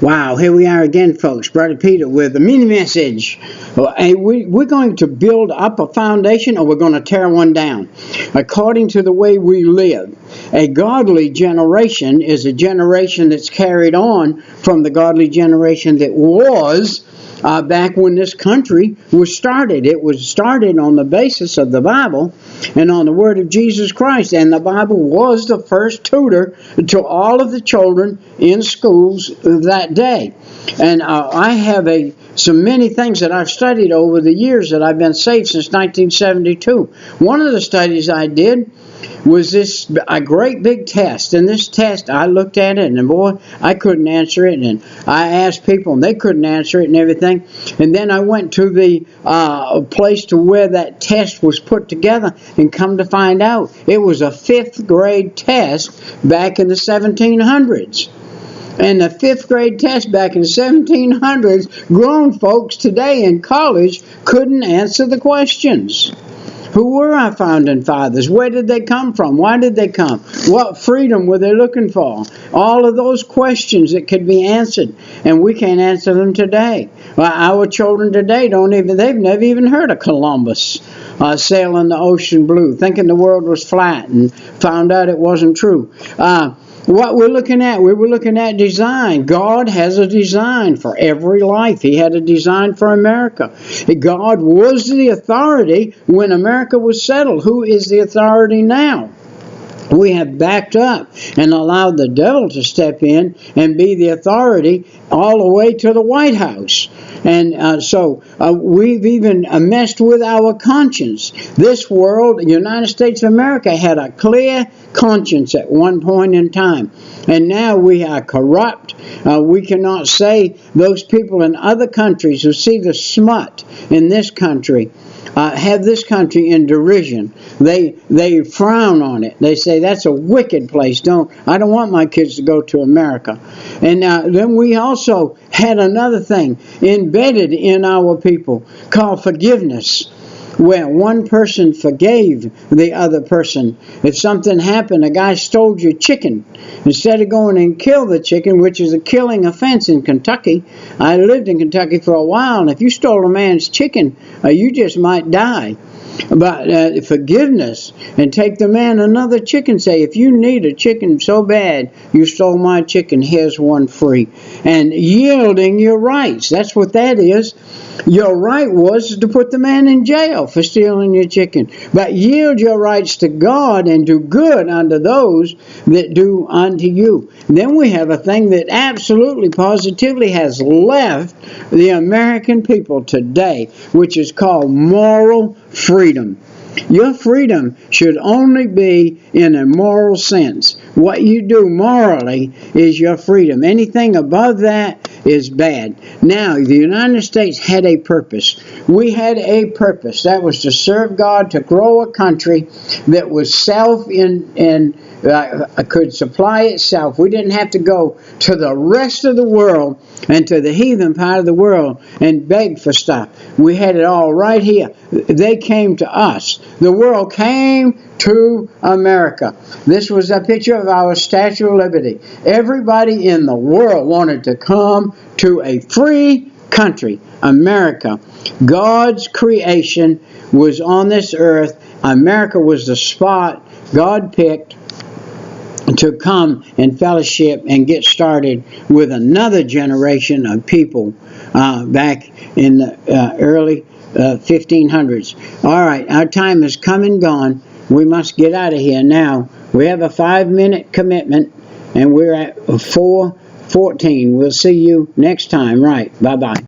Wow, here we are again, folks. Brother Peter with a mini message. We're going to build up a foundation, or we're going to tear one down, according to the way we live. A godly generation is a generation that's carried on from the godly generation that was back when this country was started. It was started on the basis of the Bible and on the Word of Jesus Christ. And the Bible was the first tutor to all of the children in schools that day. And I have many things that I've studied over the years that I've been saved since 1972. One of the studies I did was a great big test. And this test, I looked at it, and boy, I couldn't answer it. And I asked people, and they couldn't answer it and everything. And then I went to the place to where that test was put together, and come to find out, it was a 5th grade test back in the 1700s. And the 5th grade test back in the 1700s, grown folks today in college couldn't answer the questions. Who were our founding fathers? Where did they come from? Why did they come? What freedom were they looking for? All of those questions that could be answered, and we can't answer them today. Well, our children today they've never even heard of Columbus sailing the ocean blue, thinking the world was flat, and found out it wasn't true. What we're looking at, we were looking at design. God has a design for every life. He had a design for America. God was the authority when America was settled. Who is the authority now? We have backed up and allowed the devil to step in and be the authority all the way to the White House. And so we've even messed with our conscience. This world, the United States of America, had a clear conscience at one point in time. And now we are corrupt. We cannot say those people in other countries who see the smut in this country have this country in derision. They frown on it. They say that's a wicked place. I don't want my kids to go to America. And then we also had another thing embedded in our people called forgiveness, where one person forgave the other person. If something happened, a guy stole your chicken, instead of going and kill the chicken, which is a killing offense in Kentucky. I lived in Kentucky for a while, and if you stole a man's chicken, you just might die. But forgiveness, and take the man another chicken, say, if you need a chicken so bad, you stole my chicken, here's one free. And yielding your rights, that's what that is. Your right was to put the man in jail for stealing your chicken. But yield your rights to God and do good unto those that do unto you. Then we have a thing that absolutely, positively has left the American people today, which is called moral freedom. Your freedom should only be in a moral sense. What you do morally is your freedom. Anything above that is bad. Now, the United States had a purpose. We had a purpose. That was to serve God, to grow a country that was could supply itself. We didn't have to go to the rest of the world and to the heathen part of the world and beg for stuff. We had it all right here. They came to us. The world came to America. This was a picture of our Statue of Liberty. Everybody in the world wanted to come to a free country, America. God's creation was on this earth. America was the spot God picked to come and fellowship and get started with another generation of people back in the early 1500s. All right, our time has come and gone. We must get out of here now. We have a 5-minute commitment, and we're at 4:14. We'll see you next time. Right. Bye-bye.